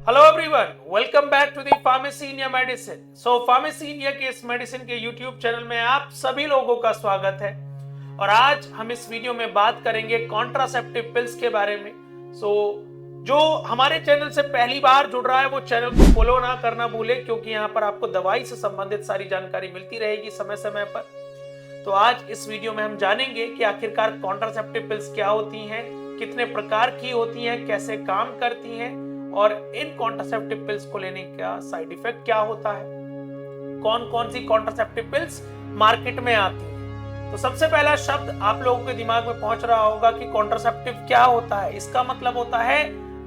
Hello everyone, welcome back to the pharmacy India medicine. Pharmacy India के इस medicine के YouTube channel में आप सभी लोगों का स्वागत है। और आज हम इस वीडियो में बात करेंगे कॉन्ट्रासेप्टिव पिल्स के बारे में। जो हमारे चैनल से पहली बार जुड़ रहा है वो चैनल को फॉलो ना करना भूले, क्योंकि यहाँ पर आपको दवाई से संबंधित सारी जानकारी मिलती रहेगी समय समय पर। तो आज इस वीडियो में हम जानेंगे कि आखिरकार कॉन्ट्रासेप्टिव पिल्स क्या होती हैं, कितने प्रकार की होती हैं, कैसे काम करती हैं और इन कॉन्ट्रासेप्टिव पिल्स को लेने का साइड इफेक्ट क्या होता है, कौन कौन सी कॉन्ट्रासेप्टिव पिल्स मार्केट में आती हैं। तो सबसे पहला शब्द आप लोगों के दिमाग में पहुंच रहा होगा कि कॉन्ट्रासेप्टिव क्या होता है। इसका मतलब होता है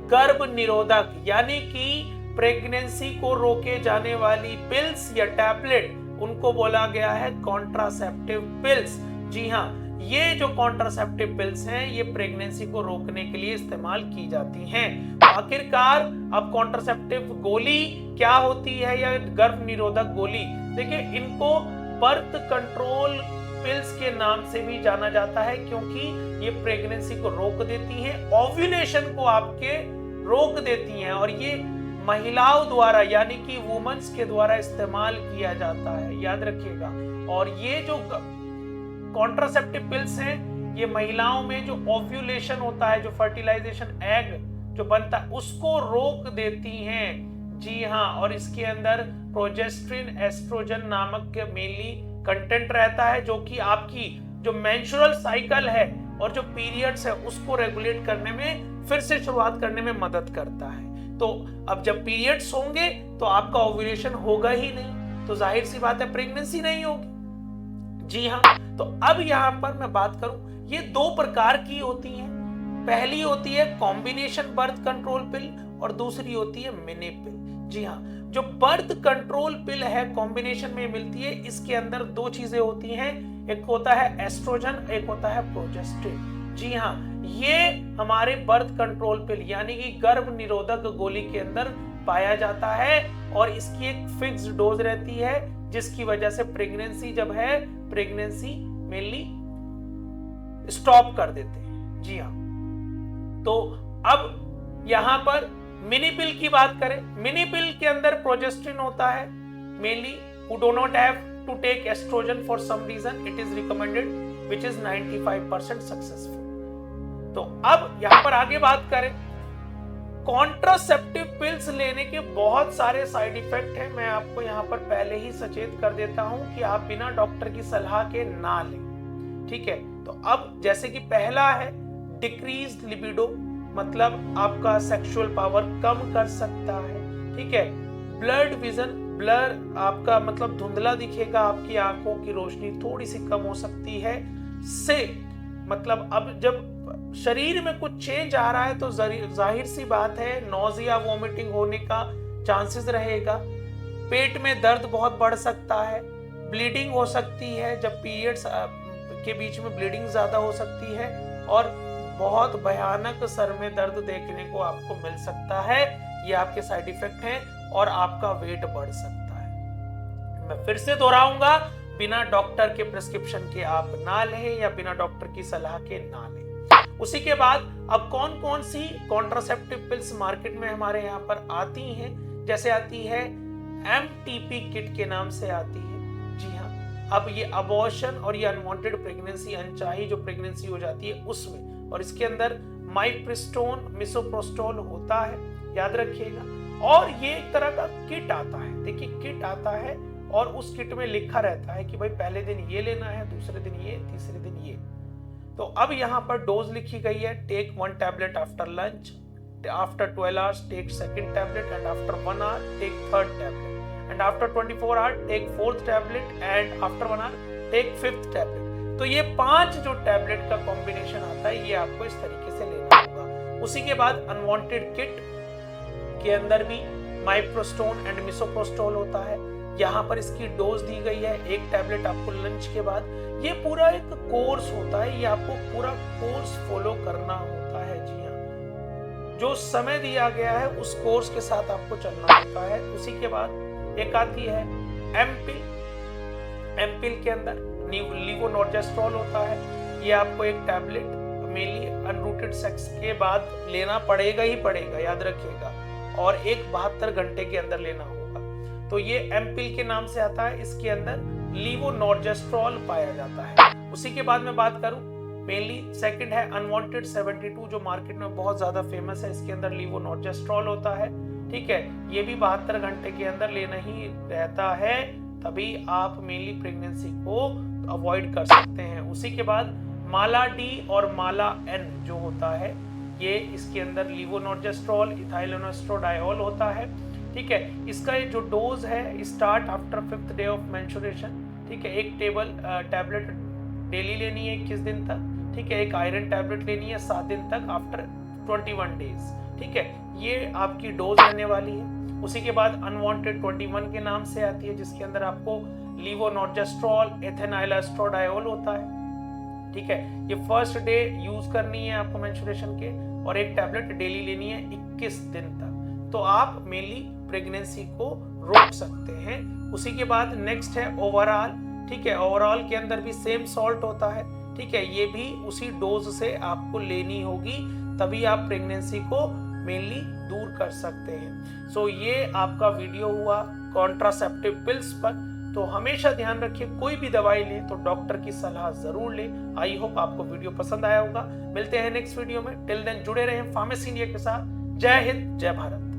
गर्भ निरोधक, यानी कि प्रेगनेंसी को रोके जाने वाली पिल्स या टैबलेट, उनको बोला गया है कॉन्ट्रासेप्टिव पिल्स। जी हाँ, ये जो कॉन्ट्रासेप्टिव पिल्स हैं ये प्रेगनेंसी को रोकने के लिए इस्तेमाल की जाती हैं। आखिरकार अब कॉन्ट्रासेप्टिव गोली क्या होती है या गर्भ निरोधक गोली, देखिए इनको बर्थ कंट्रोल पिल्स के नाम से भी जाना जाता है, क्योंकि ये प्रेगनेंसी को रोक देती हैं, ओव्यूलेशन को आपके रोक देती हैं और ये महिलाओं द्वारा यानी कि वुमेन्स के द्वारा इस्तेमाल किया जाता है, याद रखिएगा। और ये जो कॉन्ट्रासेप्टिव पिल्स हैं ये महिलाओं में जो ओव्यूलेशन होता है, जो फर्टिलाइजेशन एग जो बनता है, उसको रोक देती हैं। जी हाँ, और इसके अंदर प्रोजेस्ट्रिन एस्ट्रोजन नामक मेनली कंटेंट रहता है, जो कि आपकी जो मेंस्ट्रुअल साइकिल है और जो पीरियड्स है उसको रेगुलेट करने में, फिर से शुरुआत करने में मदद करता है। तो अब जब पीरियड्स होंगे तो आपका ओव्यूलेशन होगा ही नहीं, तो जाहिर सी बात है प्रेगनेंसी नहीं होगी। जी हाँ, तो अब यहाँ पर मैं बात करूं, ये दो प्रकार की होती हैं। पहली होती है कॉम्बिनेशन बर्थ कंट्रोल पिल और दूसरी होती है मिनी पिल। जी हाँ, जो बर्थ कंट्रोल पिल है कॉम्बिनेशन में मिलती है, इसके अंदर दो चीजें होती हैं, एक होता है एस्ट्रोजन, एक होता है प्रोजेस्ट्रिन। जी हाँ, ये हमारे बर्थ कंट्रोल पिल यानी कि गर्भ निरोधक गोली के अंदर पाया जाता है और इसकी एक फिक्स डोज रहती है, जिसकी वजह से प्रेगनेंसी जब है, प्रेगनेंसी मेनली स्टॉप कर देते हैं। जी हाँ, तो अब यहां पर मिनी पिल की बात करें, मिनी पिल के अंदर प्रोजेस्ट्रिन होता है। Mainly who do not have to take estrogen for some reason, it is recommended, which is 95% successful। तो अब यहां पर आगे बात करें, कॉन्ट्रासेप्टिव पिल्स लेने के बहुत सारे साइड इफेक्ट हैं। मैं आपको यहां पर पहले ही सचेत कर देता हूं कि आप बिना डॉक्टर की सलाह के ना लें, ठीक है। तो अब जैसे कि पहला है डिक्रीज लिबिडो, मतलब आपका सेक्सुअल पावर कम कर सकता है, ठीक है। ब्लड विजन, ब्लर आपका मतलब धुंधला दिखेगा, आपकी आंखों की रोशनी थोड़ी सी कम हो सकती है। से मतलब अब जब शरीर में कुछ चेंज आ रहा है तो जाहिर सी बात है नोजिया वोमिटिंग होने का चांसेस रहेगा। पेट में दर्द बहुत बढ़ सकता है, ब्लीडिंग हो सकती है, जब पीरियड्स के बीच में ब्लीडिंग ज्यादा हो सकती है और बहुत भयानक सर में दर्द देखने को आपको मिल सकता है। ये आपके साइड इफेक्ट हैं और आपका वेट बढ़ सकता है। मैं फिर से दोहराऊंगा, बिना डॉक्टर के प्रिस्क्रिप्शन के आप ना लें या बिना डॉक्टर की सलाह के ना लें। उसी के बाद अब कौन कौन सी कॉन्ट्रासेप्टिव पिल्स मार्केट में हमारे यहाँ पर आती हैं, जैसे आती है MTP किट के नाम से आती है। जी हाँ, अब ये अबॉर्शन और ये अनवांटेड प्रेगनेंसी, अनचाही जो प्रेगनेंसी हो जाती है उसमें, और इसके अंदर माइप्रिस्टोन मिसोप्रोस्टोल होता है, याद रखिएगा। और ये एक तरह का किट आता है, देखिए किट आता है और उस किट में लिखा रहता है कि भाई पहले दिन ये लेना है, दूसरे दिन ये, तीसरे दिन ये। तो अब यहाँ पर डोज लिखी गई है, take 1 tablet after lunch, after 12 hours take second tablet and after 1 hour take third tablet and after 24 hour take fourth tablet and after 1 hour take fifth tablet. तो ये 5 जो टैबलेट का कॉम्बिनेशन आता है ये आपको इस तरीके से लेना होगा। उसी के बाद अनवांटेड किट के अंदर भी माइप्रोस्टोन एंड मिसोप्रोस्टोल होता है, यहाँ पर इसकी डोज दी गई है, 1 टैबलेट आपको लंच के बाद। ये पूरा एक कोर्स होता है, ये आपको पूरा कोर्स फॉलो करना होता है। जी हाँ, जो समय दिया गया है उस कोर्स के साथ आपको चलना होता है। उसी के बाद एक आती है एमपिल, एमपिल के अंदर लीवोनॉर्जेस्ट्रॉल होता है, ये आपको 1 टैबलेट मेनली अनरूटेड सेक्स के बाद लेना पड़ेगा ही पड़ेगा, याद रखिएगा। और एक 72 घंटे के अंदर लेना होगा। तो ये एमपिल के नाम से आता है, इसके अंदर लीवोनॉर्जेस्ट्रॉल पाया जाता है। उसी के बाद मैं बात करूं, मेनली सेकंड है अनवांटेड 72 जो मार्केट में बहुत ज्यादा फेमस है, इसके अंदर लीवोनॉर्जेस्ट्रॉल होता है। ठीक है, ये भी 72 घंटे के अंदर लेना ही रहता है, तभी आप मेनली प्रेगनेंसी को अवॉइड कर सकते हैं। उसी के बाद माला डी और माला एन जो होता है, ये इसके अंदर लीवोनॉर्जेस्ट्रॉल इथाइलोनेस्ट्रोडायोल होता है। ठीक है, इसका जो डोज है start after 5th day of menstruation. ठीक है, एक टैबलेट डेली लेनी है 21 दिन तक। ठीक है, एक आयरन टैबलेट लेनी है 7 दिन तक आफ्टर 21 डेज। ठीक है, ये आपकी डोज रहने वाली है। उसी के बाद अनवांटेड 21 के नाम से आती है, जिसके अंदर आपको लीवोनॉर्जेस्ट्रॉल एथेनाइलेस्ट्रोडायोल होता है। ठीक है, ये फर्स्ट डे यूज करनी है आपको मेंस्ट्रुएशन के, और एक टैबलेट डेली लेनी है 21 दिन तक। तो आप मेनली प्रेगनेंसी को रोक सकते हैं। उसी के बाद नेक्स्ट है ओवरऑल। ठीक है, ओवरऑल के अंदर भी सेम सॉल्ट होता है। ठीक है, ये भी उसी डोज से आपको लेनी होगी, तभी आप प्रेगनेंसी को मेनली दूर कर सकते हैं। सो ये आपका वीडियो हुआ कॉन्ट्रासेप्टिव पिल्स पर। तो हमेशा ध्यान रखिए, कोई भी दवाई लें तो डॉक्टर की सलाह जरूर लें। आई होप आपको वीडियो पसंद आया होगा। मिलते हैं नेक्स्ट वीडियो में। टिल देन जुड़े रहें फार्मेसी इंडिया के साथ। जय हिंद, जय भारत।